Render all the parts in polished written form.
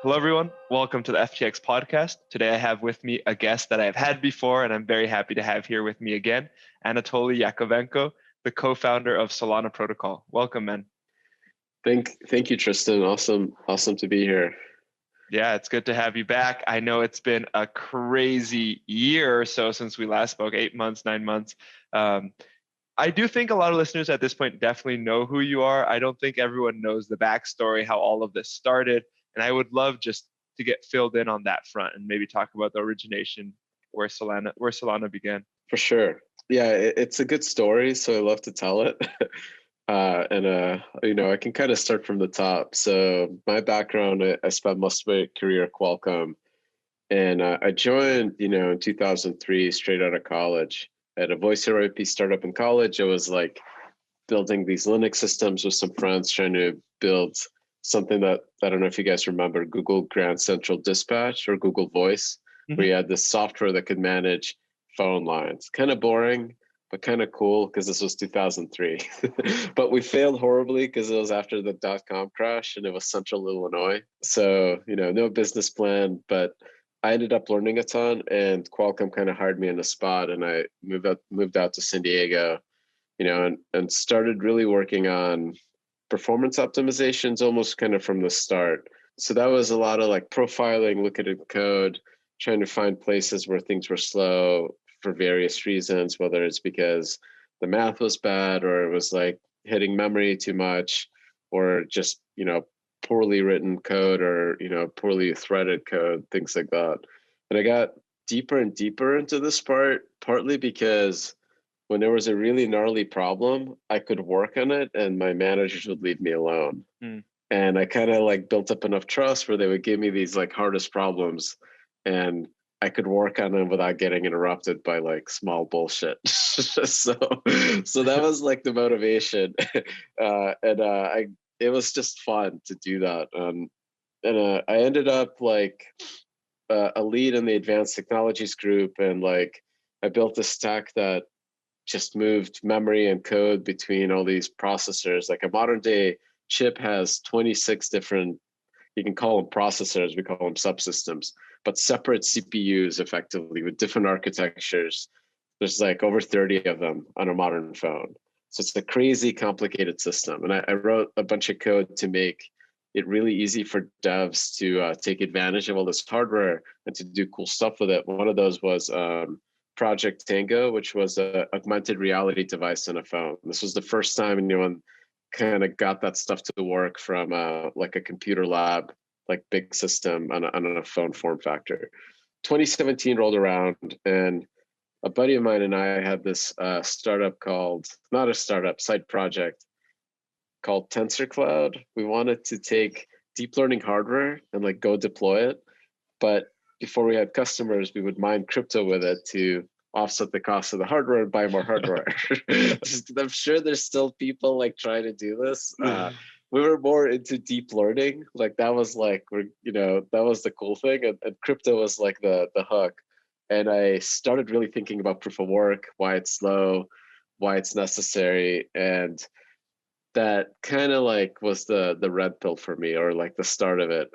Hello, everyone. Welcome to the FTX podcast. Today, I have with me a guest that I've had before, and I'm very happy to have here with me again, Anatoly Yakovenko, the co-founder of Solana Protocol. Welcome, man. Thank you, Tristan. Awesome to be here. Yeah, it's good to have you back. I know it's been a crazy year or so since we last spoke, 8 months, 9 months. I do think a lot of listeners at this point definitely know who you are. I don't think everyone knows the backstory, how all of this started. And I would love just to get filled in on that front and maybe talk about the origination, where Solana began. For sure. Yeah, it's a good story, so I love to tell it. I can kind of start from the top. So my background, I spent most of my career at Qualcomm, and I joined, in 2003, straight out of college. I had a voice over IP startup in college. I was like building these Linux systems with some friends, trying to build something that, I don't know if you guys remember, Google Grand Central Dispatch or Google Voice, where you had this software that could manage phone lines. Kind of boring, but kind of cool because this was 2003. But we failed horribly because it was after the dot-com crash and it was Central Illinois. So, no business plan, but I ended up learning a ton, and Qualcomm kind of hired me on the spot, and I moved out to San Diego, and started really working on performance optimizations almost kind of from the start. So that was a lot of like profiling, looking at code, trying to find places where things were slow for various reasons, whether it's because the math was bad or it was like hitting memory too much, or just, poorly written code or, poorly threaded code, things like that. And I got deeper and deeper into this part, partly because when there was a really gnarly problem, I could work on it and my managers would leave me alone. And I kind of like built up enough trust where they would give me these like hardest problems and I could work on them without getting interrupted by like small bullshit. so that was like the motivation. It was just fun to do that. I ended up like a lead in the advanced technologies group, and like I built a stack that just moved memory and code between all these processors. Like a modern day chip has 26 different, you can call them processors, we call them subsystems, but separate CPUs effectively with different architectures. There's like over 30 of them on a modern phone. So it's a crazy complicated system. And I wrote a bunch of code to make it really easy for devs to take advantage of all this hardware and to do cool stuff with it. One of those was Project Tango, which was an augmented reality device in a phone. This was the first time anyone kind of got that stuff to work from like a computer lab, like big system on a phone form factor. 2017 rolled around, and a buddy of mine and I had this startup called, not a startup, side project called TensorCloud. We wanted to take deep learning hardware and like go deploy it. But before we had customers, we would mine crypto with it to offset the cost of the hardware and buy more hardware. I'm sure there's still people like trying to do this. We were more into deep learning. Like that was like, that was the cool thing. And crypto was like the hook. And I started really thinking about proof of work, why it's slow, why it's necessary. And that kind of like was the red pill for me, or like the start of it.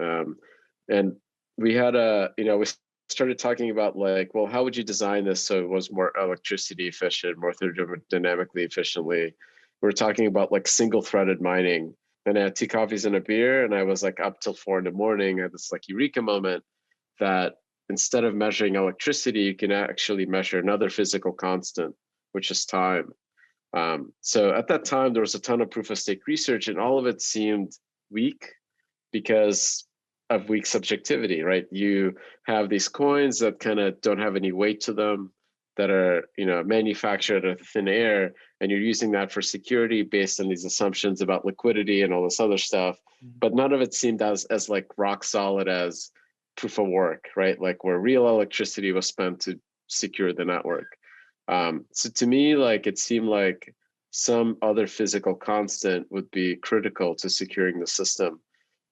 And we had we started talking about like, well, how would you design this so it was more electricity efficient, more thermodynamically efficiently? We were talking about like single threaded mining. And I had 2 coffees and a beer, and I was like up till 4 a.m. I had this like eureka moment that instead of measuring electricity, you can actually measure another physical constant, which is time. So at that time, there was a ton of proof of stake research, and all of it seemed weak because of weak subjectivity, right? You have these coins that kind of don't have any weight to them, that are, manufactured out of thin air, and you're using that for security based on these assumptions about liquidity and all this other stuff. But none of it seemed as like rock solid as proof of work, right? Like where real electricity was spent to secure the network. So to me, like it seemed like some other physical constant would be critical to securing the system.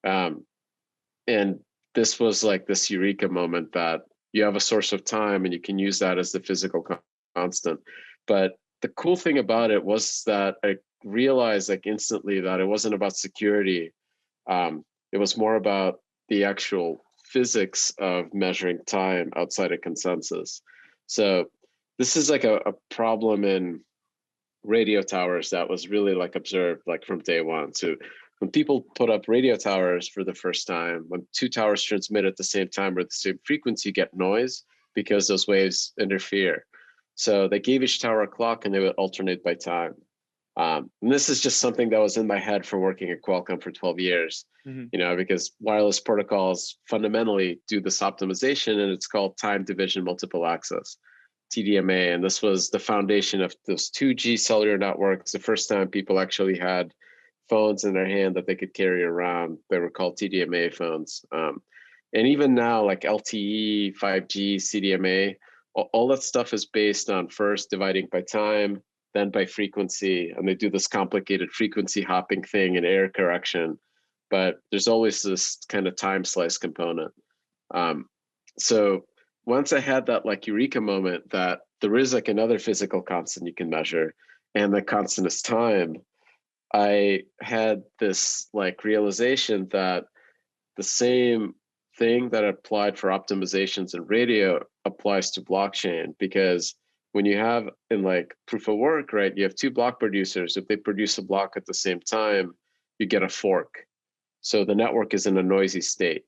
And this was like this eureka moment that you have a source of time and you can use that as the physical constant. But the cool thing about it was that I realized like instantly that it wasn't about security. It was more about the actual physics of measuring time outside of consensus. So this is like a problem in radio towers that was really like observed like from day one. So when people put up radio towers for the first time, when two towers transmit at the same time or the same frequency, get noise because those waves interfere. So they gave each tower a clock and they would alternate by time. And this is just something that was in my head from working at Qualcomm for 12 years, because wireless protocols fundamentally do this optimization, and it's called time division multiple access, TDMA. And this was the foundation of those 2G cellular networks. The first time people actually had phones in their hand that they could carry around, they were called TDMA phones. And even now, like LTE, 5G, CDMA, all that stuff is based on first dividing by time, then by frequency, and they do this complicated frequency hopping thing and error correction. But there's always this kind of time slice component. So once I had that like eureka moment that there is like another physical constant you can measure, and the constant is time, I had this like realization that the same thing that applied for optimizations in radio applies to blockchain, because when you have in like proof of work, right, you have two block producers. If they produce a block at the same time, you get a fork. So the network is in a noisy state.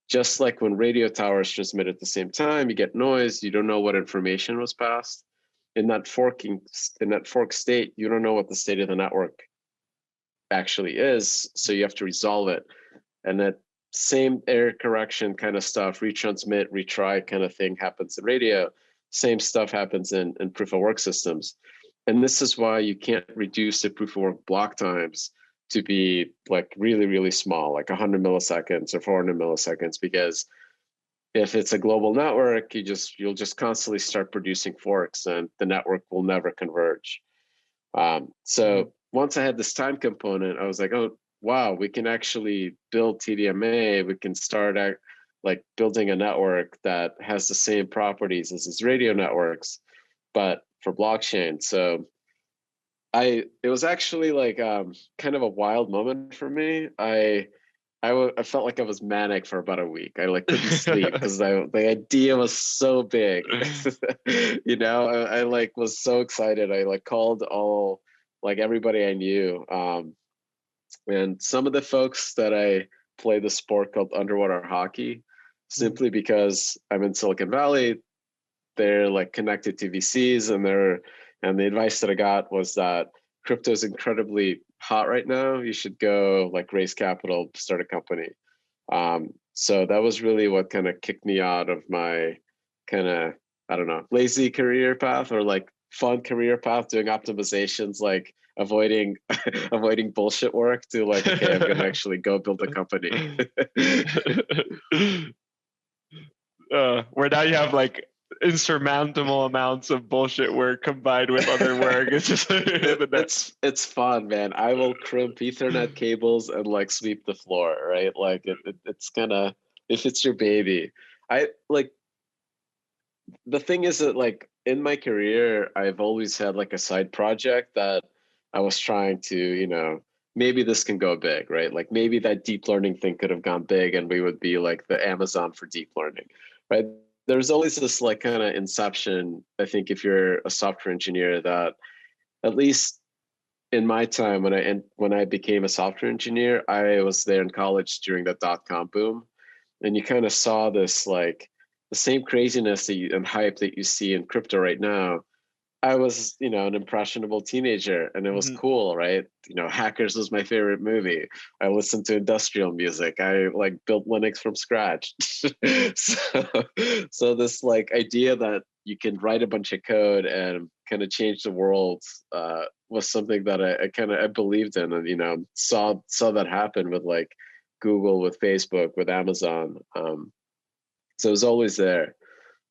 Just like when radio towers transmit at the same time, you get noise, you don't know what information was passed. In that fork state, you don't know what the state of the network actually is, so you have to resolve it. And that same error correction kind of stuff, retransmit, retry kind of thing happens in radio. Same stuff happens in proof of work systems. And this is why you can't reduce the proof of work block times to be like really, really small, like 100 milliseconds or 400 milliseconds, because if it's a global network, you'll just constantly start producing forks and the network will never converge. So once I had this time component, I was like, oh, wow, we can actually build TDMA. We can start like building a network that has the same properties as these radio networks, but for blockchain. So it was actually like kind of a wild moment for me. I felt like I was manic for about a week. I like couldn't sleep because the idea was so big. I like was so excited. I like called everybody I knew. And some of the folks that I play the sport called underwater hockey, simply because I'm in Silicon Valley, they're like connected to VCs, and the advice that I got was that crypto is incredibly hot right now. You should go like raise capital, start a company. So that was really what kind of kicked me out of my kind of, I don't know, lazy career path or like fun career path, doing optimizations, like avoiding bullshit work, to like, okay, I'm gonna actually go build a company. Where now you have like insurmountable amounts of bullshit work combined with other work. It's just it's fun, man. I will crimp Ethernet cables and like sweep the floor, right? Like it's kind of, if it's your baby. I like, the thing is that like in my career, I've always had like a side project that I was trying to, maybe this can go big, right? Like maybe that deep learning thing could have gone big and we would be like the Amazon for deep learning, right? There's always this like kind of inception, I think, if you're a software engineer, that at least in my time when I became a software engineer, I was there in college during the .com boom, and you kind of saw this like the same craziness and hype that you see in crypto right now. I was, an impressionable teenager, and it was cool, right? Hackers was my favorite movie. I listened to industrial music. I like built Linux from scratch. so this like idea that you can write a bunch of code and kind of change the world was something that I believed in, and saw that happen with like Google, with Facebook, with Amazon. So it was always there.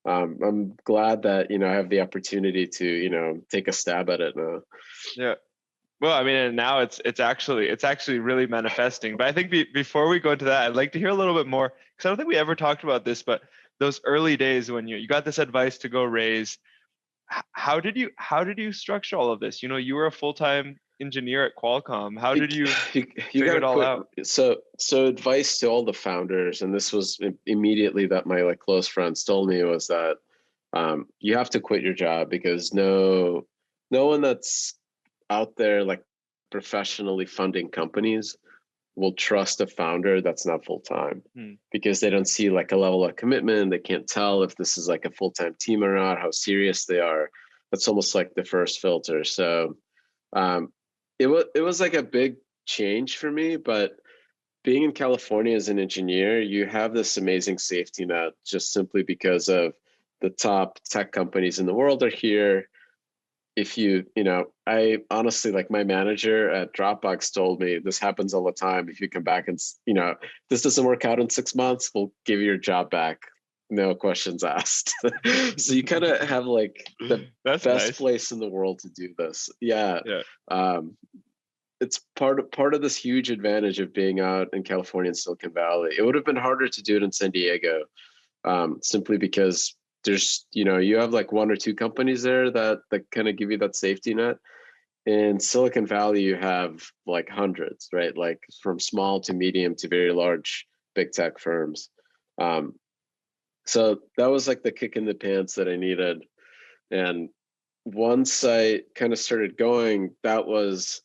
I'm glad that I have the opportunity to take a stab at it now. Yeah. Well, I mean, and now it's actually really manifesting. But I think before we go into that, I'd like to hear a little bit more, because I don't think we ever talked about this. But those early days when you got this advice to go raise, how did you structure all of this? You were a full-time engineer at Qualcomm. How You, did you you figure gotta it all quit. out? So advice to all the founders, and this was immediately that my like close friends told me, was that you have to quit your job, because no one that's out there like professionally funding companies will trust a founder that's not full time, Hmm. because they don't see like a level of commitment. They can't tell if this is like a full time team or not, how serious they are. That's almost like the first filter. So um, it was like a big change for me, but being in California as an engineer, you have this amazing safety net just simply because of the top tech companies in the world are here. If I honestly, like, my manager at Dropbox told me this happens all the time. If you come back and, this doesn't work out in 6 months, we'll give you your job back. No questions asked. So you kind of have like the That's best nice. place in the world to do this. Yeah. Yeah. Um, it's part of this huge advantage of being out in California and Silicon Valley. It would have been harder to do it in San Diego, simply because there's you have like one or two companies there that kind of give you that safety net. In Silicon Valley, you have like hundreds, right? Like from small to medium to very large big tech firms. Um, so that was like the kick in the pants that I needed. And once I kind of started going, that was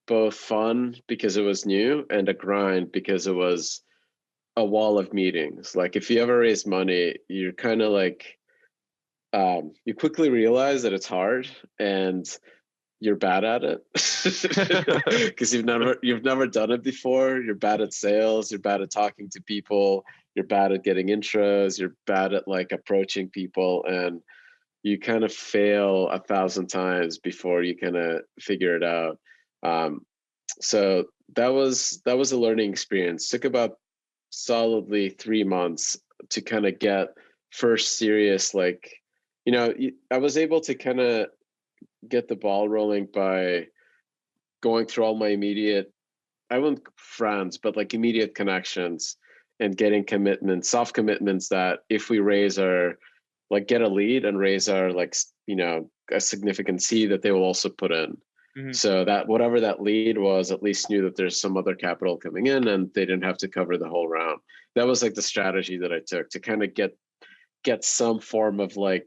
both fun because it was new and a grind because it was a wall of meetings. Like if you ever raise money, you're kind of like you quickly realize that it's hard and you're bad at it because you've never done it before. You're bad at sales. You're bad at talking to people. You're bad at getting intros. You're bad at like approaching people, and you kind of fail 1,000 times before you kind of figure it out. Um, so that was a learning experience. Took about solidly 3 months to kind of get first serious, like, I was able to kind of get the ball rolling by going through all my immediate, I wouldn't friends, but like immediate connections, and getting commitments, soft commitments, that if we raise our, like, get a lead and raise our, like, a significant seed, that they will also put in. Mhm. So that whatever that lead was, at least knew that there's some other capital coming in and they didn't have to cover the whole round. That was like the strategy that I took to kind of get some form of like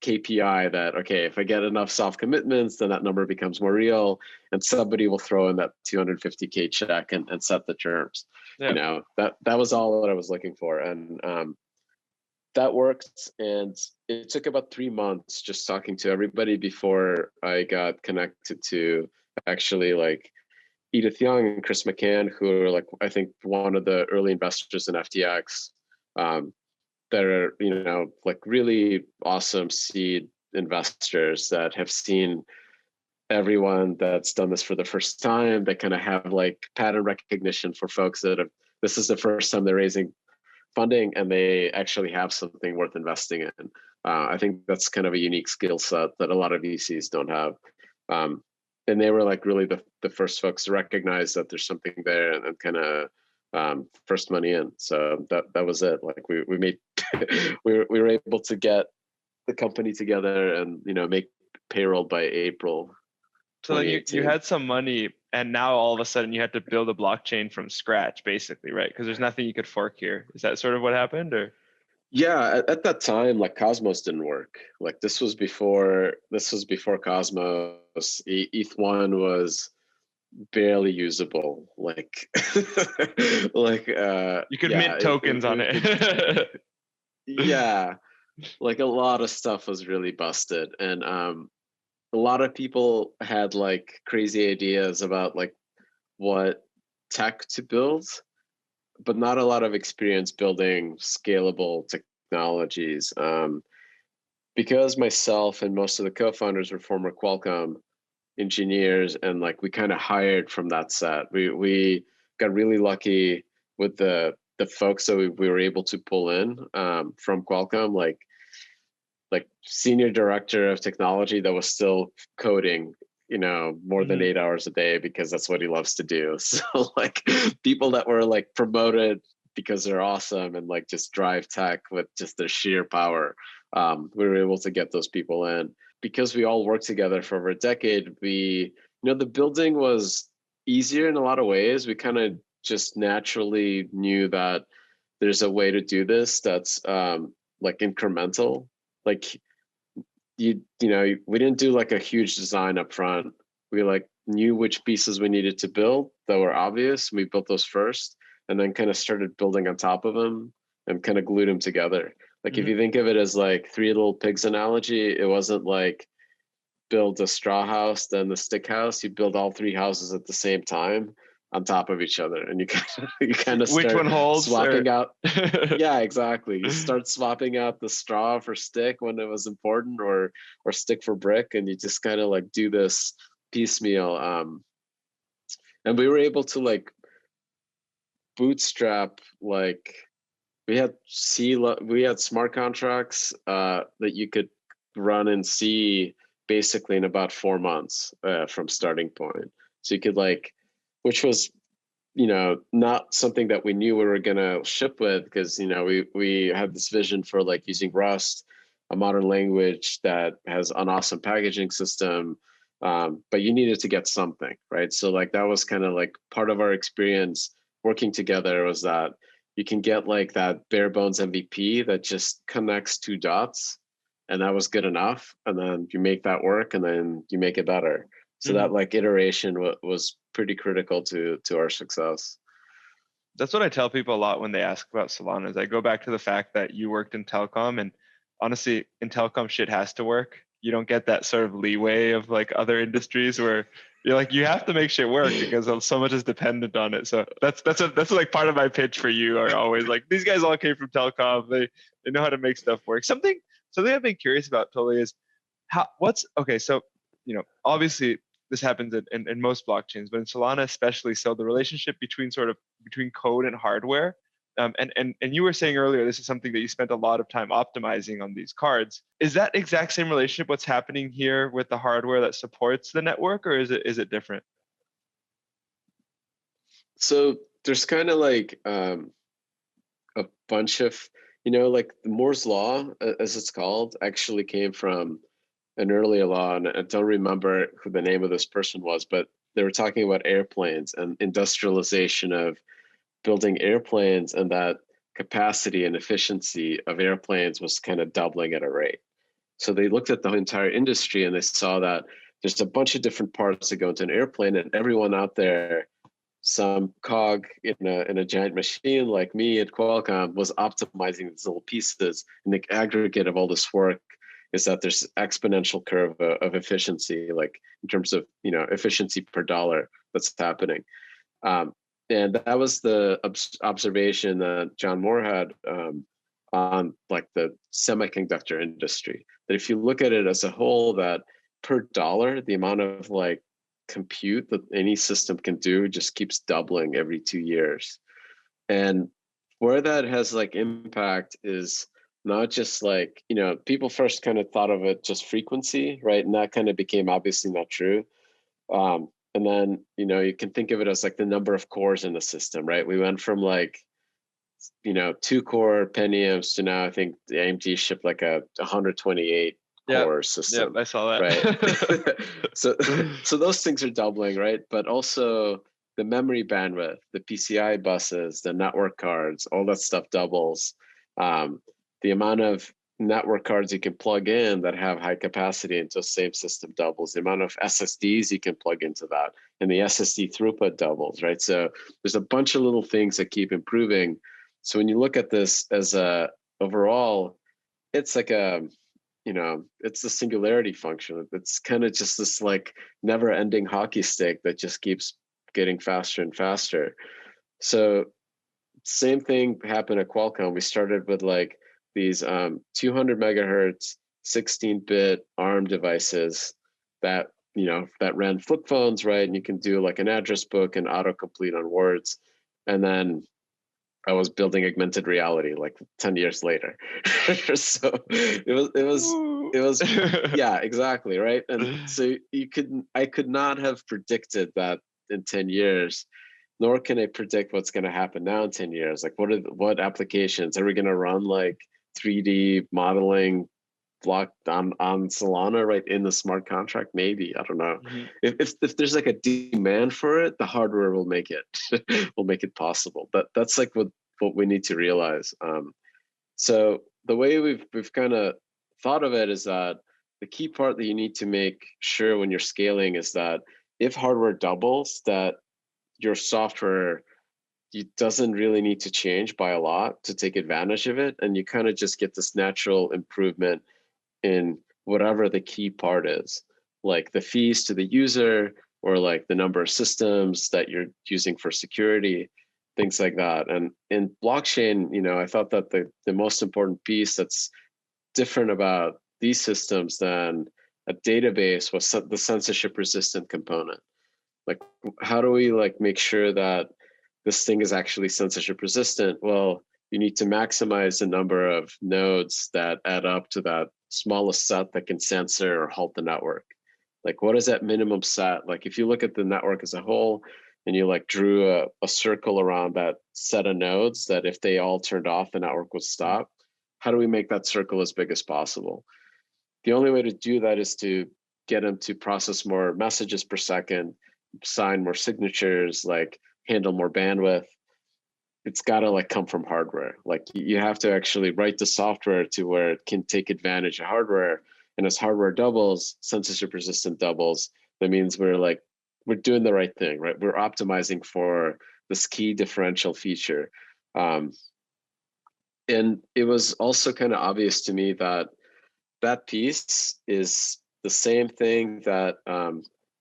KPI that, okay, if I get enough soft commitments, then that number becomes more real, and somebody will throw in that 250K check and set the terms. Yeah. That was all that I was looking for, and that worked. And it took about 3 months just talking to everybody before I got connected to actually like Edith Young and Chris McCann, who are like, I think, one of the early investors in FTX. That are like really awesome seed investors that have seen everyone that's done this for the first time. They kind of have like pattern recognition for folks that have, this is the first time they're raising funding and they actually have something worth investing in. I think that's kind of a unique skill set that a lot of VCs don't have. And they were like really the first folks to recognize that there's something there, and kind of first money in. So that was it. Like we made we were able to get the company together and make payroll by April So then you 2018. had some money, and now all of a sudden you had to build a blockchain from scratch, basically, right? Because there's nothing you could fork here. Is that sort of what happened, or? Yeah, at that time, like Cosmos didn't work. Like this was before Cosmos. ETH1 was barely usable. Like like You could yeah, mint tokens on it. yeah, like a lot of stuff was really busted, and a lot of people had like crazy ideas about like what tech to build, but not a lot of experience building scalable technologies. Because myself and most of the co-founders were former Qualcomm engineers, and like we kind of hired from that set. We got really lucky with the folks that we were able to pull in from Qualcomm, like senior director of technology that was still coding more than Mhm. 8 hours a day because that's what he loves to do. So like people that were like promoted because they're awesome and like just drive tech with just their sheer power, we were able to get those people in. Because we all worked together for over a decade, we The building was easier in a lot of ways. We kind of just naturally knew that there's a way to do this that's like incremental. Like we didn't do like a huge design up front. We like knew which pieces we needed to build that were obvious. We built those first, and then kind of started building on top of them and kind of glued them together. Like if you think of it as like three little pigs analogy, it wasn't like build a straw house, then the stick house. You build all three houses at the same time on top of each other, and you kind of Which start one holds swapping out. Yeah, exactly. You start swapping out the straw for stick when it was important, or stick for brick, and you just kind of like do this piecemeal. And we were able to like bootstrap, like we had smart contracts that you could run in C basically in about 4 months from starting point. So you could like, which was not something that we knew we were gonna ship with, because we had this vision for like using Rust, a modern language that has an awesome packaging system, but you needed to get something, right? So like that was kind of like part of our experience working together, was that you can get like that bare bones MVP that just connects two dots, and that was good enough. And then you make that work, and then you make it better. So that like iteration was pretty critical to our success. That's what I tell people a lot when they ask about Solana. Is I go back to the fact that you worked in telecom, and honestly, in telecom, shit has to work. You don't get that sort of leeway of like other industries where you're like, you have to make shit work because so much is dependent on it. So that's like part of my pitch for you. Are always like, these guys all came from telecom. They know how to make stuff work. Something I've been curious about totally is okay. So obviously this happens in most blockchains, but in Solana especially, so the relationship between code and hardware. And you were saying earlier, this is something that you spent a lot of time optimizing on these cards. Is that exact same relationship what's happening here with the hardware that supports the network, or is it different? So there's kind of like a bunch of, like Moore's law, as it's called, actually came from an earlier law, and I don't remember who the name of this person was, but they were talking about airplanes and industrialization of building airplanes, and that capacity and efficiency of airplanes was kind of doubling at a rate. So they looked at the entire industry, and they saw that there's a bunch of different parts that go into an airplane, and everyone out there, some cog in a giant machine like me at Qualcomm, was optimizing these little pieces. And the aggregate of all this work is that there's exponential curve of efficiency, like in terms of efficiency per dollar that's happening. And that was the observation that John Moore had on like the semiconductor industry. That if you look at it as a whole, that per dollar, the amount of like compute that any system can do just keeps doubling every 2 years. And where that has like impact is not just like, people first kind of thought of it just frequency, right? And that kind of became obviously not true. And then, you can think of it as like the number of cores in the system, right? We went from like, 2-core Pentiums to now I think the AMD shipped like a 128 core system. I saw that. Right. So those things are doubling, right? But also the memory bandwidth, the PCI buses, the network cards, all that stuff doubles. The amount of network cards you can plug in that have high capacity into the same system doubles. The amount of SSDs you can plug into that, and the SSD throughput doubles, right? So there's a bunch of little things that keep improving. So when you look at this as a overall, it's like it's the singularity function. It's kind of just this like never ending hockey stick that just keeps getting faster and faster. So same thing happened at Qualcomm. We started with like these 200 megahertz 16-bit ARM devices that that ran flip phones, right? And you can do like an address book and autocomplete on words. And then I was building augmented reality like 10 years later. So it was yeah, exactly, right? And so I could not have predicted that in 10 years, nor can I predict what's going to happen now in 10 years. Like what applications are we going to run, like 3D modeling blocked on Solana, right, in the smart contract? Maybe, I don't know. Mhm. If there's like a demand for it, the hardware will make it will make it possible. That's like what we need to realize. So the way we've kind of thought of it is that the key part that you need to make sure when you're scaling is that if hardware doubles, that your software, it doesn't really need to change by a lot to take advantage of it, and you kind of just get this natural improvement in whatever the key part is, like the fees to the user, or like the number of systems that you're using for security, things like that. And in blockchain, I thought that the most important piece that's different about these systems than a database was the censorship resistant component. Like, how do we like make sure that this thing is actually censorship resistant? Well, you need to maximize the number of nodes that add up to that smallest set that can censor or halt the network. Like, what is that minimum set? Like, if you look at the network as a whole and you like drew a circle around that set of nodes, that if they all turned off, the network would stop. How do we make that circle as big as possible? The only way to do that is to get them to process more messages per second, sign more signatures, like handle more bandwidth. It's got to like come from hardware. Like, you have to actually write the software to where it can take advantage of hardware. And as hardware doubles, censorship resistant doubles. That means we're doing the right thing, right? We're optimizing for this key differential feature. And it was also kind of obvious to me that that piece is the same thing that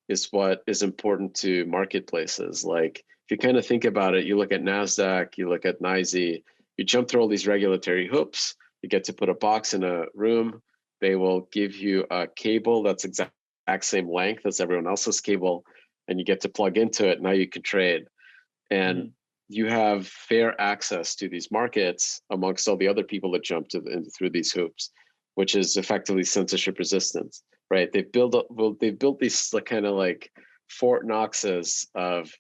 is what is important to marketplaces. Like, if you kind of think about it, you look at NASDAQ, you look at NYSE, you jump through all these regulatory hoops, you get to put a box in a room, they will give you a cable that's exact same length as everyone else's cable, and you get to plug into it. Now you can trade. And you have fair access to these markets amongst all the other people that jump through these hoops, which is effectively censorship resistance, right? They've built these kind of like Fort Knoxes of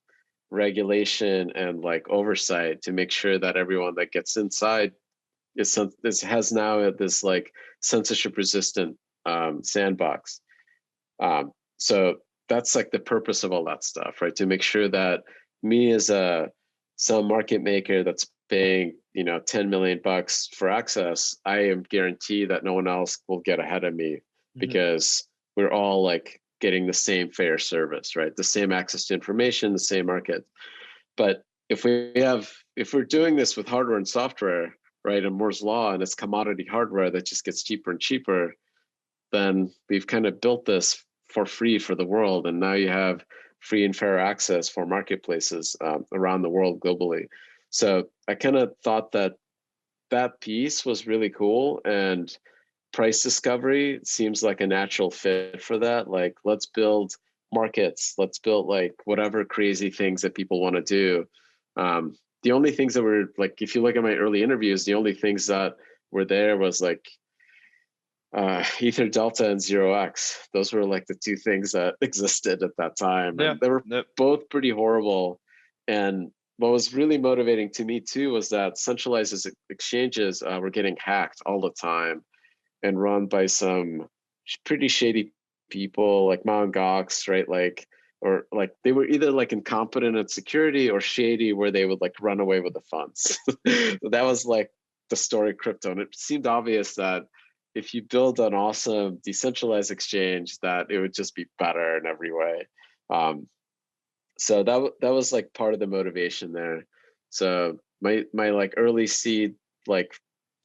regulation and like oversight to make sure that everyone that gets inside has now this like censorship resistant sandbox. So that's like the purpose of all that stuff, right? To make sure that me as some market maker that's paying 10 million bucks for access, I am guaranteed that no one else will get ahead of me, because we're all like getting the same fair service, right? The same access to information, the same market. But if we're doing this with hardware and software, right, and Moore's law, and it's commodity hardware that just gets cheaper and cheaper, then we've kind of built this for free for the world, and now you have free and fair access for marketplaces around the world globally. So I kind of thought that piece was really cool, and price discovery seems like a natural fit for that. Like, let's build markets, let's build like whatever crazy things that people want to do. The only things that were like, if you look at my early interviews, the only things that were there was like Ether Delta and 0x. Those were like the two things that existed at that time. And they were both pretty horrible. And what was really motivating to me too was that centralized exchanges were getting hacked all the time and run by some pretty shady people like Mt. Gox, right? Like, or like they were either like incompetent at security or shady, where they would like run away with the funds. That was like the story of crypto. And it seemed obvious that if you build an awesome decentralized exchange, that it would just be better in every way. So that was like part of the motivation there. So my like early seed like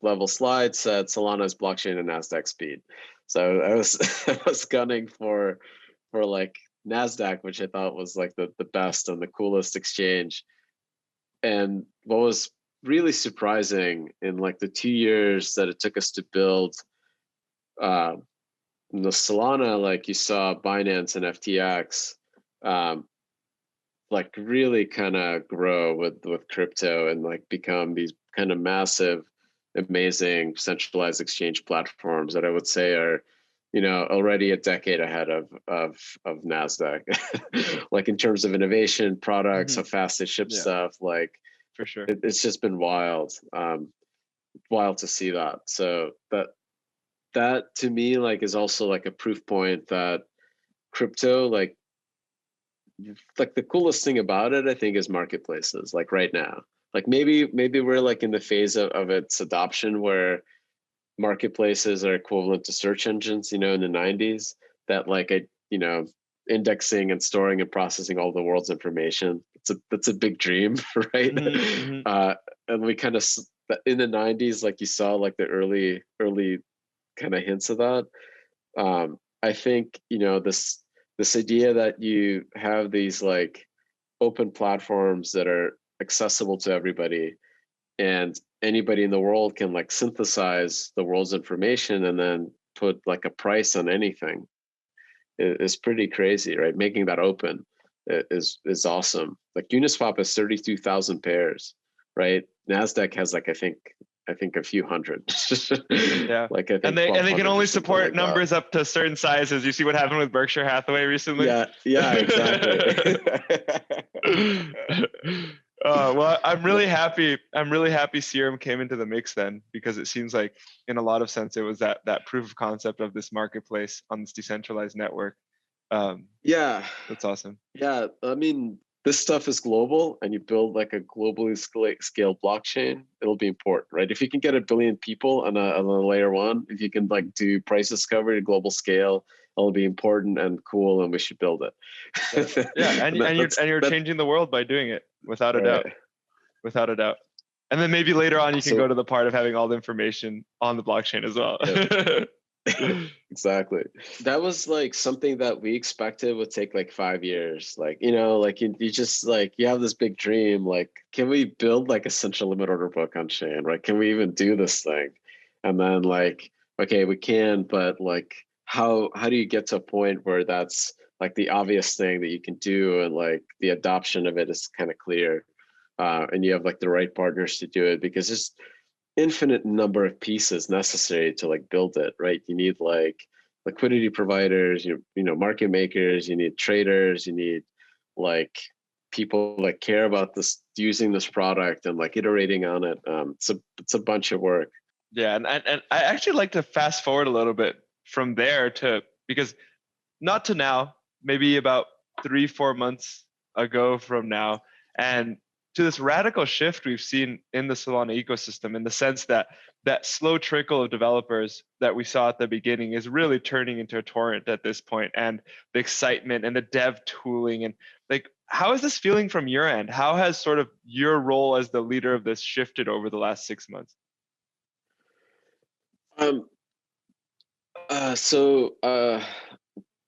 level slide said Solana's blockchain and NASDAQ speed. So I was I was gunning for like NASDAQ, which I thought was like the best and the coolest exchange. And what was really surprising in like the 2 years that it took us to build the Solana, like you saw Binance and FTX like really kind of grow with crypto and like become these kind of massive, amazing centralized exchange platforms that I would say are already a decade ahead of NASDAQ. Like in terms of innovation, products, how fast they ship stuff, like for sure. It's just been wild to see that. So that to me like is also like a proof point that crypto like the coolest thing about it, I think, is marketplaces. Like right now, like maybe we're like in the phase of its adoption where marketplaces are equivalent to search engines, you know, in the 90s, that like indexing and storing and processing all the world's information. That's a big dream, right? Mm-hmm. And we kind of in the 90s, like you saw like the early kind of hints of that. I think, you know, this idea that you have these like open platforms that are accessible to everybody, and anybody in the world can like synthesize the world's information and then put like a price on anything is pretty crazy, right? Making that open is awesome. Like Uniswap has 32,000 pairs, right? Nasdaq has like I think a few hundred. Yeah. Like I And think they can 1,200 or only something support like that. numbers up to certain sizes. You see what happened with Berkshire Hathaway recently? Yeah, exactly. Well, I'm really happy. I'm really happy Serum came into the mix then, because it seems like, in a lot of sense, it was that proof of concept of this marketplace on this decentralized network. Yeah, That's awesome. yeah. I mean, this stuff is global, and you build like a globally scaled blockchain, it'll be important, right? If you can get a billion people on a layer one, if you can like do price discovery at global scale, it'll be important and cool, and we should build it. Yeah, and you're changing the world by doing it, without a doubt, right. without a doubt. And then maybe later on you can go So to the part of having all the information on the blockchain as well. yeah. Exactly. That was like something that we expected would take like 5 years. Like, you know, like you just like you have this big dream, like, can we build like a central limit order book on chain, right? Can we even do this thing? And then like, okay, we can, but like how do you get to a point where that's like the obvious thing that you can do, and like the adoption of it is kind of clear, and you have like the right partners to do it, because there's infinite number of pieces necessary to like build it, right? You need like liquidity providers, you know, market makers, you need traders, you need like people that care about this, using this product and like iterating on it. It's a bunch of work. Yeah, and I actually like to fast forward a little bit from there to, because not to now, maybe about 3-4 months ago from now, and to this radical shift we've seen in the Solana ecosystem, in the sense that that slow trickle of developers that we saw at the beginning is really turning into a torrent at this point, and the excitement and the dev tooling, and like, how is this feeling from your end? How has sort of your role as the leader of this shifted over the last 6 months? Um, so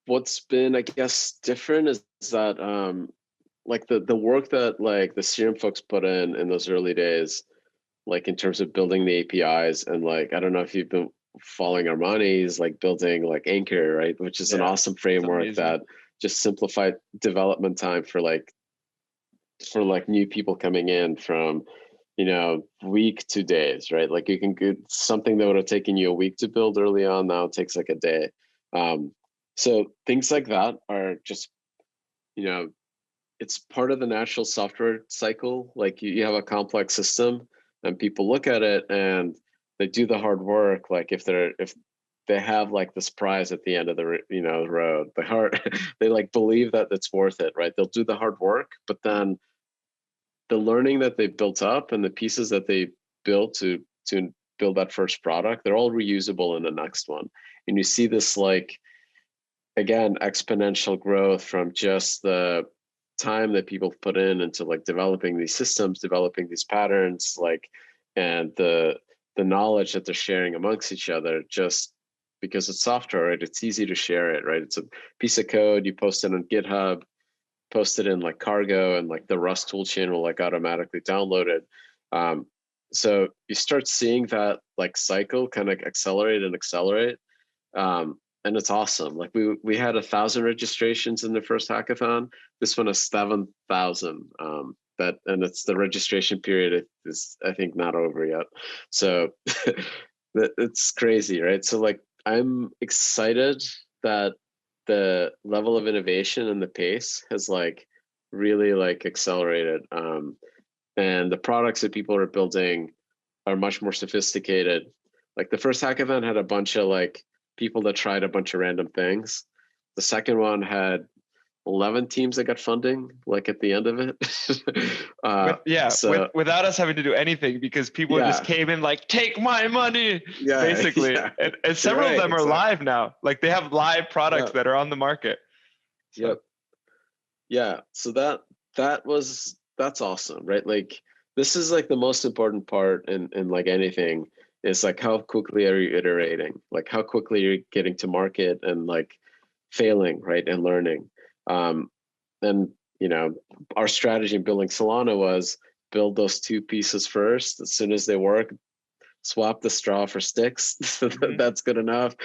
what's been, I guess, different is that like the work that like the Serum folks put in those early days, like in terms of building the APIs, and like I don't know if you've been following Armani's like building like Anchor, right, which is an Yeah, awesome it's framework amazing. that just simplified development time for like new people coming in from, you know, week to days, right? Like you can get something that would have taken you a week to build early on, now it takes like a day. So things like that are just, you know, it's part of the natural software cycle. Like you have a complex system and people look at it and they do the hard work. Like if they have like this prize at the end of the, you know, road, the hard, they like believe that it's worth it, right? They'll do the hard work, but then the learning that they built up and the pieces that they built to build that first product, they're all reusable in the next one. And you see this like, again, exponential growth from just the time that people put in into like developing these systems, developing these patterns, like, and the knowledge that they're sharing amongst each other, just because it's software, right? It's easy to share it, right? It's a piece of code, you post it on GitHub, post it in like Cargo, and like the Rust toolchain will like automatically download it. So you start seeing that like cycle kind of accelerate and accelerate. And it's awesome. Like we had 1,000 registrations in the first hackathon. This one is 7,000. And it's the registration period is I think not over yet. So it's crazy, right? So like I'm excited that the level of innovation and the pace has like really like accelerated. And the products that people are building are much more sophisticated. Like the first hackathon had a bunch of like people that tried a bunch of random things. The second one had 11 teams that got funding, like at the end of it. Without us having to do anything, because people just came in like, take my money, basically. Yeah. And several of them are live now. Like they have live products that are on the market. So. Yep. Yeah. So that's awesome, right? Like this is like the most important part in like anything is like how quickly are you iterating? Like how quickly you're getting to market and like failing, right? And learning. And you know, our strategy in building Solana was build those two pieces first. As soon as they work, swap the straw for sticks. That's good enough.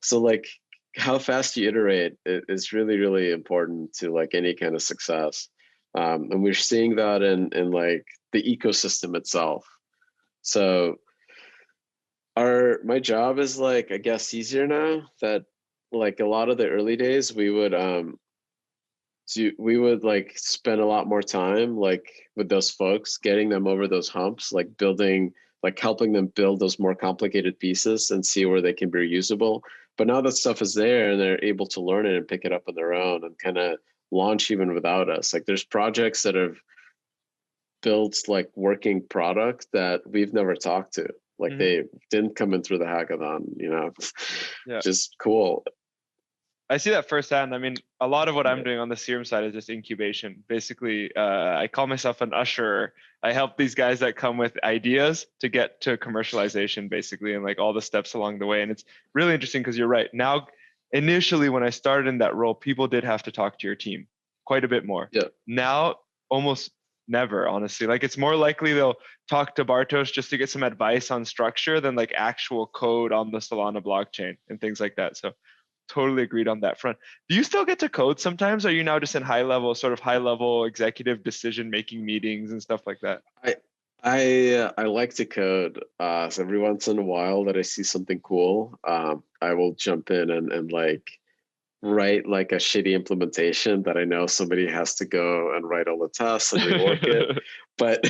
So like how fast you iterate is really, really important to like any kind of success. And we're seeing that in like the ecosystem itself. So my job is like, I guess, easier now that like a lot of the early days we would like spend a lot more time like with those folks, getting them over those humps, like building, like helping them build those more complicated pieces and see where they can be reusable. But now that stuff is there and they're able to learn it and pick it up on their own and kind of launch even without us. Like there's projects that have built like working product that we've never talked to. Like they didn't come in through the hackathon, you know. Just cool. I see that firsthand. I mean, a lot of what I'm doing on the Serum side is just incubation. Basically, I call myself an usherer. I help these guys that come with ideas to get to commercialization, basically, and like all the steps along the way. And it's really interesting because you're right. Now, initially, when I started in that role, people did have to talk to your team quite a bit more. Yeah. Now, almost never, honestly. Like it's more likely they'll talk to Bartosz just to get some advice on structure than like actual code on the Solana blockchain and things like that. So totally agreed on that front. Do you still get to code sometimes? Or are you now just in high level executive decision making meetings and stuff like that? I like to code. So every once in a while that I see something cool, I will jump in and like write like a shitty implementation that I know somebody has to go and write all the tests and rework it. But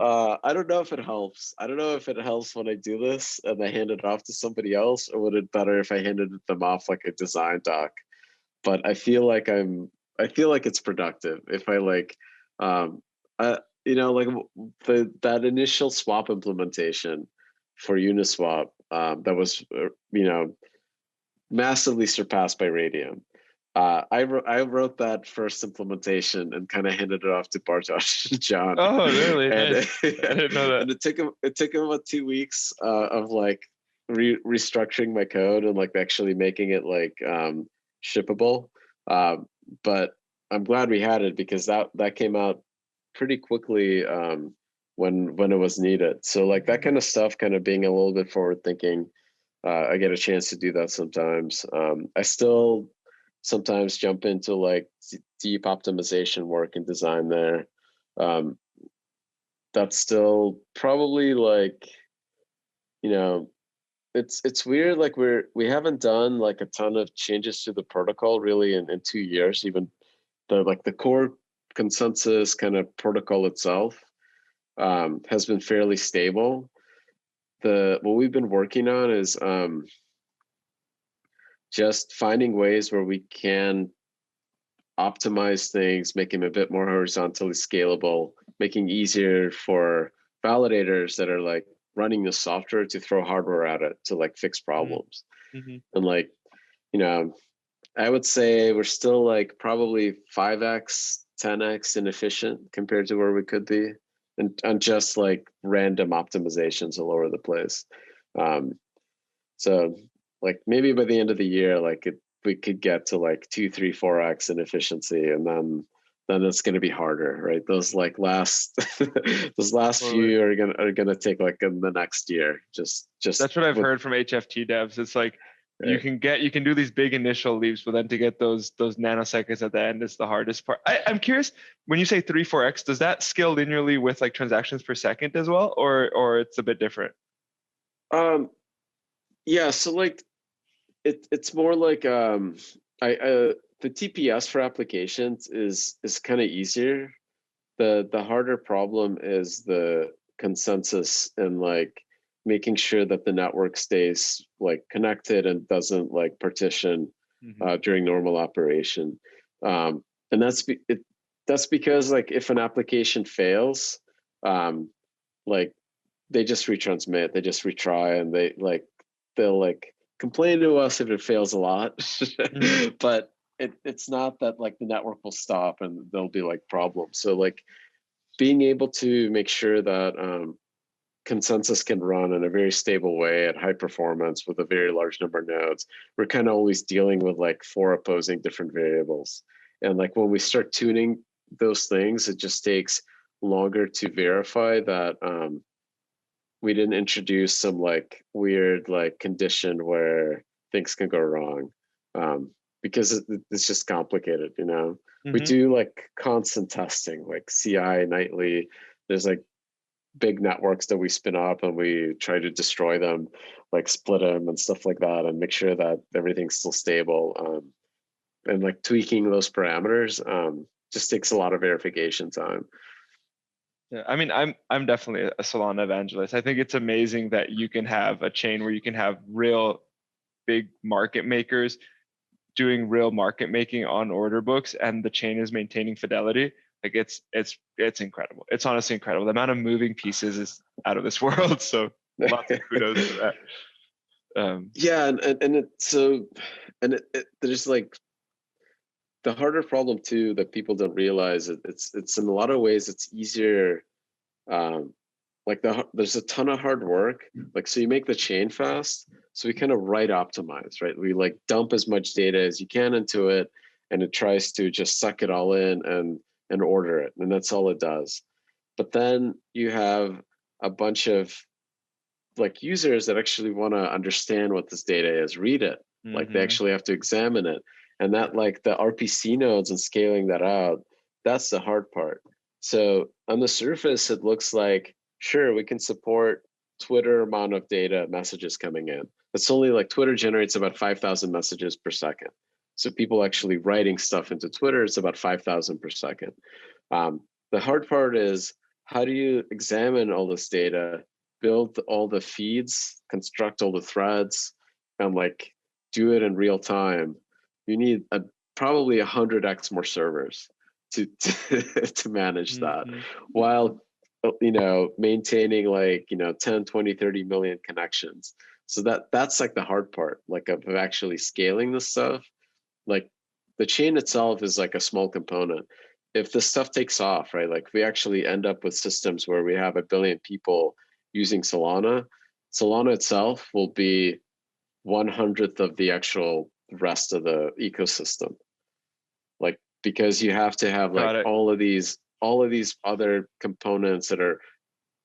I don't know if it helps. I don't know if it helps when I do this and I hand it off to somebody else, or would it better if I handed them off like a design doc? But I feel like it's productive if I like, you know, like that initial swap implementation for Uniswap that was, you know, massively surpassed by Radium. I wrote that first implementation and kind of handed it off to Bartosz and John. Oh, really? And, nice. I didn't know that. And it took him about 2 weeks of like restructuring my code and like actually making it like shippable. But I'm glad we had it because that came out pretty quickly when it was needed. So like that kind of stuff, kind of being a little bit forward thinking. I get a chance to do that sometimes. I still sometimes jump into like deep optimization work and design there. That's still probably like, you know, it's weird. Like we haven't done like a ton of changes to the protocol really in 2 years. Even the core consensus kind of protocol itself has been fairly stable. What we've been working on is just finding ways where we can optimize things, make them a bit more horizontally scalable, making easier for validators that are like running the software to throw hardware at it to like fix problems. And like, you know, I would say we're still like probably 5x, 10x inefficient compared to where we could be, and on just like random optimizations all over the place. So like maybe by the end of the year, like we could get to like 2, 3, 4x in efficiency, and then it's going to be harder, right? Those like last those last few are gonna take like in the next year. Just that's what I've heard from HFT devs. It's like you can do these big initial leaps, but then to get those nanoseconds at the end is the hardest part. I'm curious, when you say 3, 4x, does that scale linearly with like transactions per second as well, or it's a bit different? Yeah, so like it's more like the TPS for applications is kind of easier. The harder problem is the consensus and like making sure that the network stays like connected and doesn't like partition during normal operation. And that's because like if an application fails, like they just retransmit, they just retry, and they'll like complain to us if it fails a lot, but it's not that like the network will stop and there'll be like problems. So like being able to make sure that consensus can run in a very stable way at high performance with a very large number of nodes. We're kind of always dealing with like 4 opposing different variables. And like when we start tuning those things, it just takes longer to verify that we didn't introduce some like weird like condition where things can go wrong, because it's just complicated, you know. We do like constant testing, like CI nightly. There's like big networks that we spin up and we try to destroy them, like split them and stuff like that, and make sure that everything's still stable. And like tweaking those parameters just takes a lot of verification time. Yeah, I mean, I'm definitely a Solana evangelist. I think it's amazing that you can have a chain where you can have real big market makers doing real market making on order books, and the chain is maintaining fidelity. Like it's incredible. It's honestly incredible. The amount of moving pieces is out of this world. So lots of kudos for that. Yeah, there's like the harder problem too that people don't realize. It's in a lot of ways it's easier. Like there's a ton of hard work. Like so you make the chain fast. So we kind of right optimize, right? We like dump as much data as you can into it, and it tries to just suck it all in and order it, and that's all it does. But then you have a bunch of like users that actually want to understand what this data is, read it. Like they actually have to examine it. And that like the RPC nodes and scaling that out, that's the hard part. So on the surface, it looks like, sure, we can support Twitter amount of data messages coming in. It's only like Twitter generates about 5,000 messages per second. So people actually writing stuff into Twitter, it's about 5,000 per second. The hard part is, how do you examine all this data, build all the feeds, construct all the threads, and like do it in real time? You need probably 100x more servers to manage that, while maintaining like 10, 20, 30 million connections. So that's like the hard part, like of actually scaling this stuff. Like the chain itself is like a small component. If this stuff takes off, right, like we actually end up with systems where we have 1 billion people using Solana itself will be 1/100th of the actual rest of the ecosystem. Like, because you have to have like all of these other components that are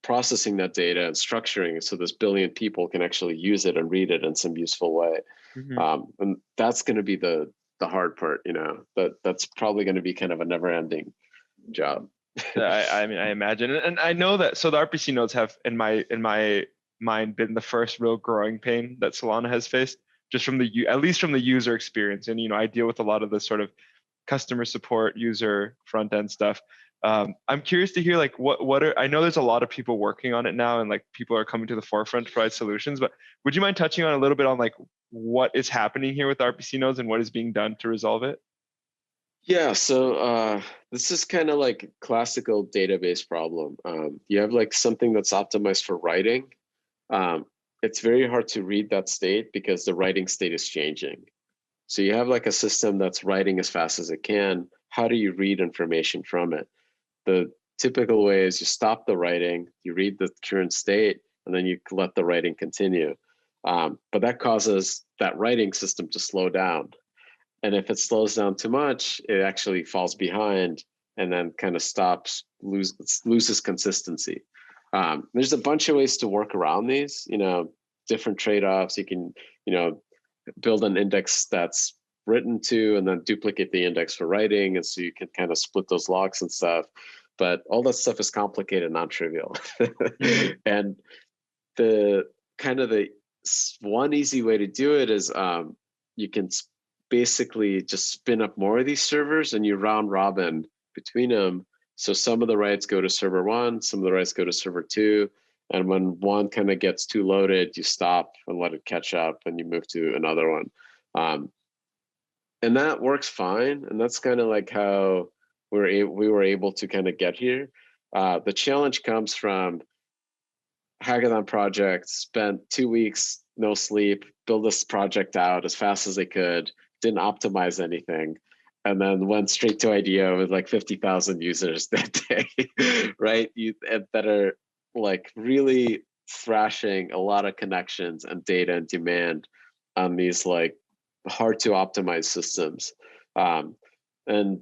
processing that data and structuring it so this 1 billion people can actually use it and read it in some useful way. And that's going to be the hard part, that's probably going to be kind of a never-ending job. I mean, I imagine, and I know that. So the RPC nodes have, in my mind, been the first real growing pain that Solana has faced, just from at least from the user experience. And I deal with a lot of the sort of customer support, user front end stuff. I'm curious to hear like what are, I know there's a lot of people working on it now, and like people are coming to the forefront to provide solutions. But would you mind touching on a little bit on like what is happening here with RPC nodes and what is being done to resolve it? Yeah, so this is kind of like classical database problem. You have like something that's optimized for writing. It's very hard to read that state because the writing state is changing. So you have like a system that's writing as fast as it can. How do you read information from it? The typical way is you stop the writing, you read the current state, and then you let the writing continue. But that causes that writing system to slow down. And if it slows down too much, it actually falls behind and then kind of loses consistency. There's a bunch of ways to work around these, different trade-offs. You can, build an index that's written to and then duplicate the index for writing. And so you can kind of split those locks and stuff. But all that stuff is complicated, non-trivial. And the one easy way to do it is you can basically just spin up more of these servers and you round robin between them. So some of the writes go to server 1, some of the writes go to server 2. And when one kind of gets too loaded, you stop and let it catch up and you move to another one. And that works fine. And that's kind of like how we were able to kind of get here. The challenge comes from hackathon project, spent 2 weeks, no sleep, build this project out as fast as they could, didn't optimize anything, and then went straight to IDO with like 50,000 users that day, right? That are like really thrashing a lot of connections and data and demand on these like hard to optimize systems. And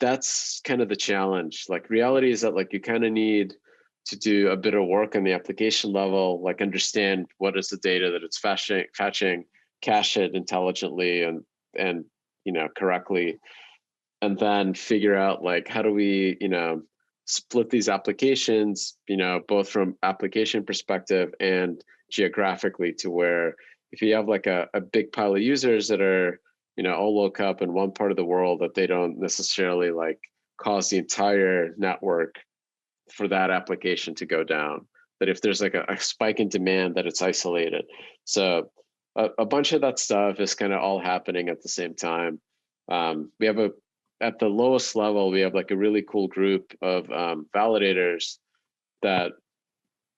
that's kind of the challenge. Like reality is that like you kind of need to do a bit of work on the application level, like understand what is the data that it's fetching, cache it intelligently and correctly, and then figure out like how do we split these applications, both from application perspective and geographically, to where if you have like a big pile of users that are all woke up in one part of the world, that they don't necessarily like cause the entire network for that application to go down. That if there's like a spike in demand, that it's isolated. So a bunch of that stuff is kind of all happening at the same time. We have at the lowest level, we have like a really cool group of validators that,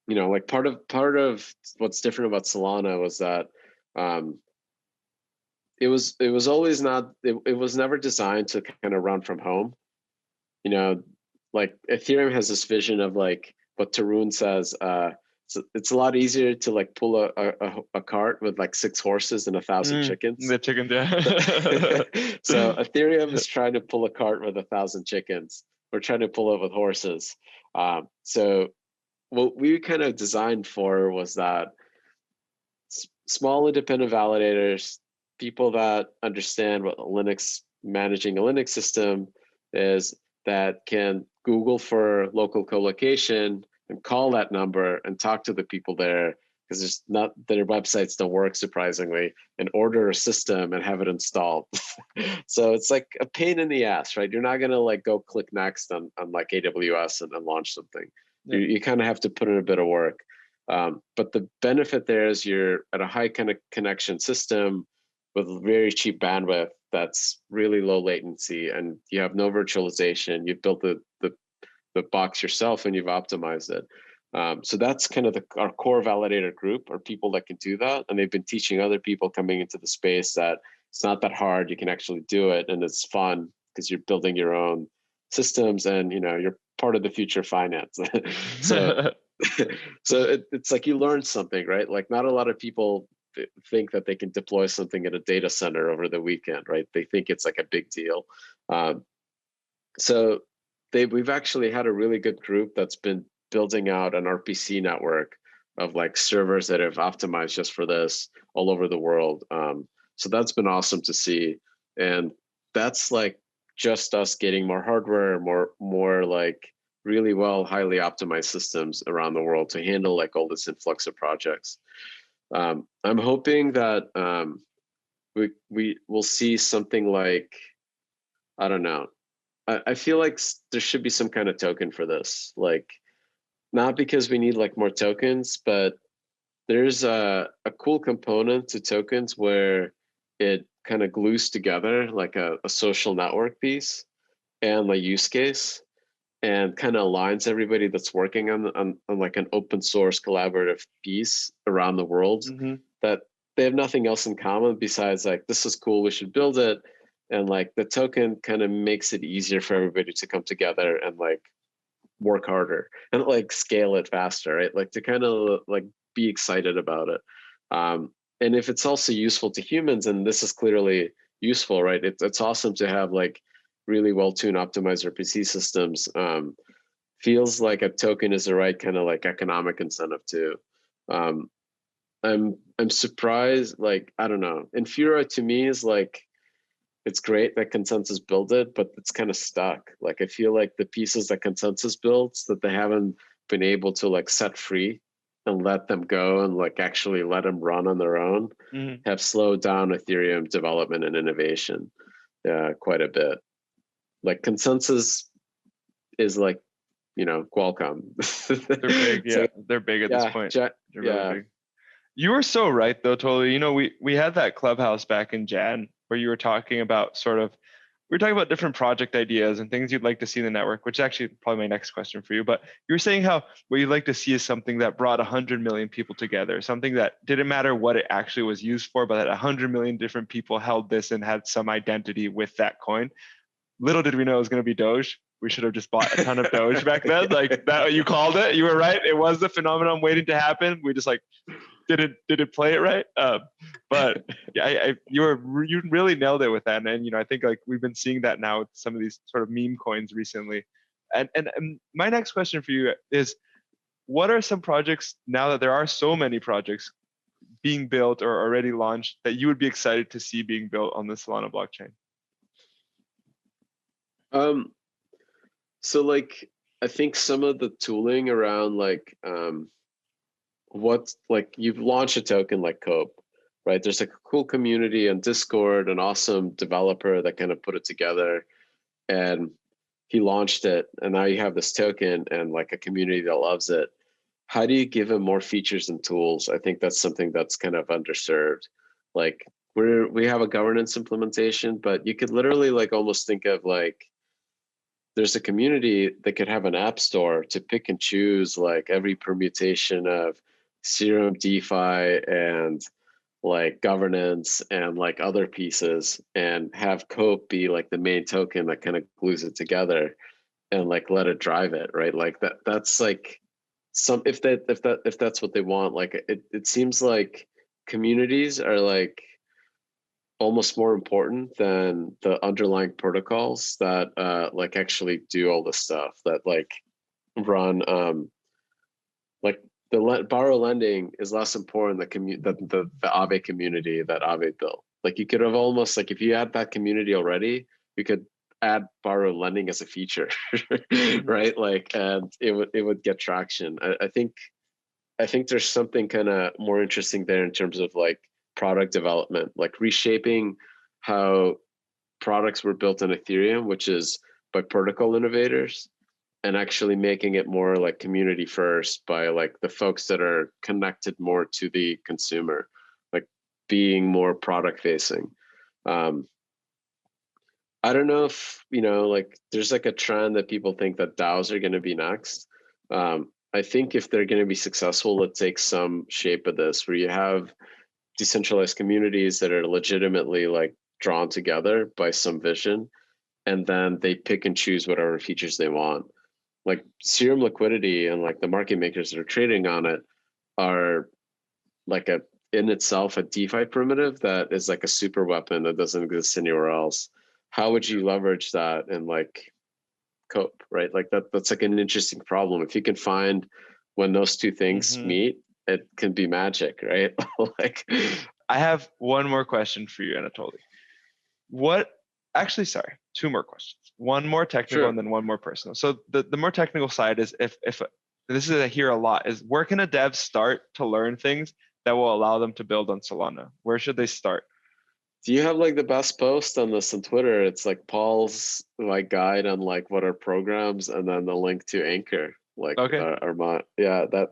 like part of what's different about Solana was that it was always not, it was never designed to kind of run from home. Like Ethereum has this vision of like what Tarun says, it's a lot easier to like pull a cart with like 6 horses and 1,000 chickens. The chicken, yeah. So Ethereum is trying to pull a cart with 1,000 chickens. We're trying to pull it with horses. So what we kind of designed for was that small independent validators, people that understand what managing a Linux system is, that can Google for local colocation and call that number and talk to the people there, because their websites don't work, surprisingly, and order a system and have it installed. So it's like a pain in the ass, right? You're not gonna like go click next on like AWS and launch something. Yeah. You kind of have to put in a bit of work. But the benefit there is you're at a high kind of connection system with very cheap bandwidth that's really low latency, and you have no virtualization. You've built the box yourself and you've optimized it. So that's kind of our core validator group, are people that can do that. And they've been teaching other people coming into the space that it's not that hard. You can actually do it, and it's fun because you're building your own systems, and you're part of the future finance. So it's like you learn something, right? Like not a lot of people think that they can deploy something at a data center over the weekend, right? They think it's like a big deal. So we've actually had a really good group that's been building out an RPC network of like servers that have optimized just for this all over the world. So that's been awesome to see. And that's like just us getting more hardware, more like really highly optimized systems around the world to handle like all this influx of projects. I'm hoping that we will see something like, I don't know. I feel like there should be some kind of token for this, like not because we need like more tokens, but there's a cool component to tokens where it kind of glues together like a social network piece and a use case, and kind of aligns everybody that's working on like an open source collaborative piece around the world, that they have nothing else in common besides like, this is cool, we should build it. And like the token kind of makes it easier for everybody to come together and like work harder and like scale it faster, right? Like to kind of like be excited about it. And if it's also useful to humans, and this is clearly useful, right? It's awesome to have like really well-tuned optimized RPC systems. Feels like a token is the right kind of like economic incentive too. I'm surprised, like, I don't know. Infura to me is like, it's great that Consensus built it, but it's kind of stuck. Like, I feel like the pieces that Consensus builds that they haven't been able to like set free and let them go and like actually let them run on their own have slowed down Ethereum development and innovation quite a bit. Like Consensus is like, Qualcomm. They're big, yeah. So They're big at this point. They're really yeah. big. You were so right though, totally. We had that clubhouse back in Jan where you were talking about we were talking about different project ideas and things you'd like to see in the network, which is actually probably my next question for you. But you were saying how what you'd like to see is something that brought 100 million people together, something that didn't matter what it actually was used for, but that 100 million different people held this and had some identity with that coin. Little did we know it was going to be Doge. We should have just bought a ton of Doge back then. Like that, you called it. You were right. It was the phenomenon waiting to happen. We just didn't play it right. But yeah, you really nailed it with that. And I think like we've been seeing that now with some of these sort of meme coins recently. And my next question for you is, what are some projects now that there are so many projects being built or already launched that you would be excited to see being built on the Solana blockchain? So like I think some of the tooling around like you've launched a token like Cope, right? There's like a cool community on Discord, an awesome developer that kind of put it together, and he launched it, and now you have this token and like a community that loves it. How do you give him more features and tools? I think that's something that's kind of underserved. Like we have a governance implementation, but you could literally like almost think of like there's a community that could have an app store to pick and choose like every permutation of Serum DeFi and like governance and like other pieces, and have Cope be like the main token that kind of glues it together and like let it drive it, right? Like that's like if that's what they want. Like it seems like communities are like almost more important than the underlying protocols that like actually do all the stuff that like run like borrow lending is less important than the Aave community that Aave built. Like you could have almost like if you had that community already, you could add borrow lending as a feature, right? Like and it would get traction. I think there's something kind of more interesting there in terms of like product development, like reshaping how products were built on Ethereum, which is by protocol innovators, and actually making it more like community first by like the folks that are connected more to the consumer, like being more product facing. I don't know if, like there's like a trend that people think that DAOs are going to be next. I think if they're going to be successful, it takes some shape of this where you have decentralized communities that are legitimately like drawn together by some vision, and then they pick and choose whatever features they want. Like Serum liquidity and like the market makers that are trading on it are like in itself a DeFi primitive that is like a super weapon that doesn't exist anywhere else. How would you leverage that and like Cope, right? Like that's like an interesting problem. If you can find when those two things meet, it can be magic, right? Like I have one more question for you, Anatoly. Sorry, two more questions. One more technical Sure. And then one more personal. So the more technical side is if this is I hear a lot is where can a dev start to learn things that will allow them to build on Solana? Where should they start? Do you have like the best post on this on Twitter? It's like Paul's like guide on like what are programs, and then the link to Anchor. Like Okay.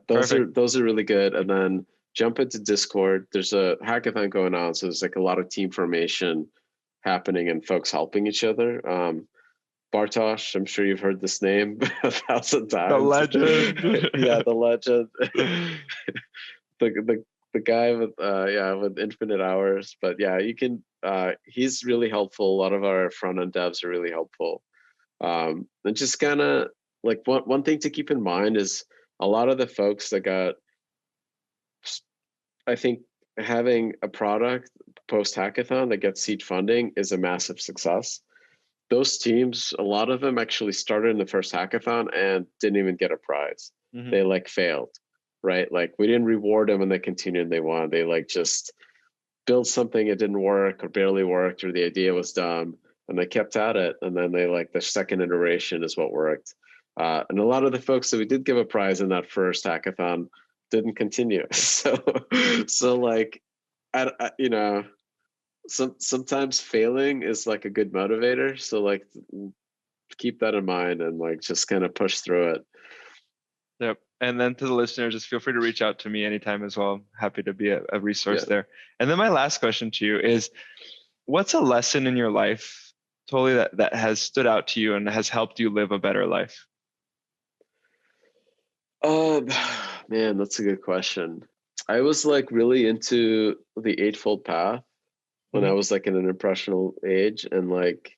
Those are really good. And then jump into Discord. There's a hackathon going on, so there's like a lot of team formation happening and folks helping each other. Bartosz, I'm sure you've heard this name 1,000 times. The legend. Yeah, the legend. the guy with infinite hours. But yeah, you can he's really helpful. A lot of our front end devs are really helpful. And just kind of like one thing to keep in mind is a lot of the folks that got, I think having a product post hackathon that gets seed funding is a massive success. Those teams, a lot of them actually started in the first hackathon and didn't even get a prize. They like failed, right? Like we didn't reward them and they continued and they won. They like just built something, it didn't work or barely worked, or the idea was dumb, and they kept at it. And then they like the second iteration is what worked. And a lot of the folks that we did give a prize in that first hackathon didn't continue. So like, sometimes failing is like a good motivator. So like keep that in mind and like just kind of push through it. Yep. And then to the listeners, just feel free to reach out to me anytime as well. I'm happy to be a resource there. And then my last question to you is, what's a lesson in your life totally that has stood out to you and has helped you live a better life? Man, that's a good question. I was like really into the Eightfold Path when I was like in an impressionable age, and like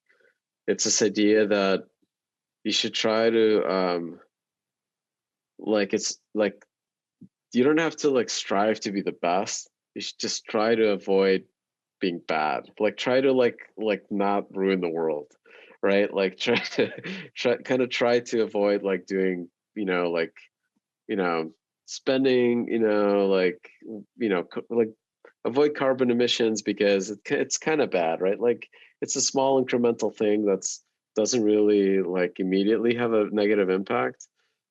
it's this idea that you should try to like it's like you don't have to like strive to be the best. You should just try to avoid being bad. Like try to like not ruin the world, right? Like try to avoid like doing, like, spending, like avoid carbon emissions because it's kind of bad, right? Like it's a small incremental thing that's doesn't really like immediately have a negative impact,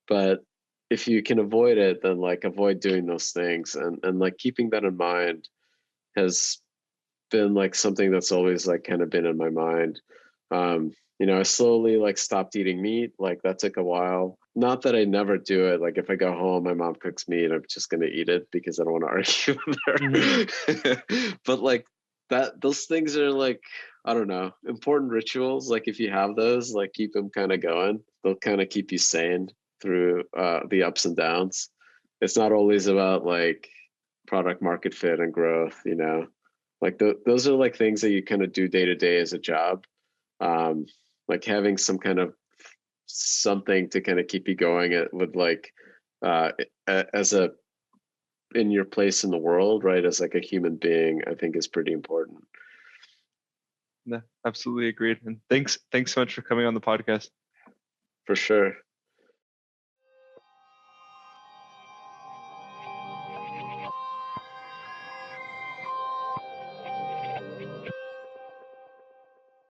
but if you can avoid it, then like avoid doing those things, and like keeping that in mind has been like something that's always like kind of been in my mind. I slowly like stopped eating meat. Like that took a while. Not that I never do it. Like if I go home, my mom cooks meat, I'm just gonna eat it because I don't want to argue with her. But like those things are like, I don't know, important rituals. Like if you have those, like keep them kind of going. They'll kind of keep you sane through the ups and downs. It's not always about like product market fit and growth, like those are like things that you kind of do day to day as a job. Like having some kind of something to kind of keep you going with like as a in your place in the world, right? As like a human being, I think is pretty important. No, absolutely agreed. And thanks so much for coming on the podcast. For sure.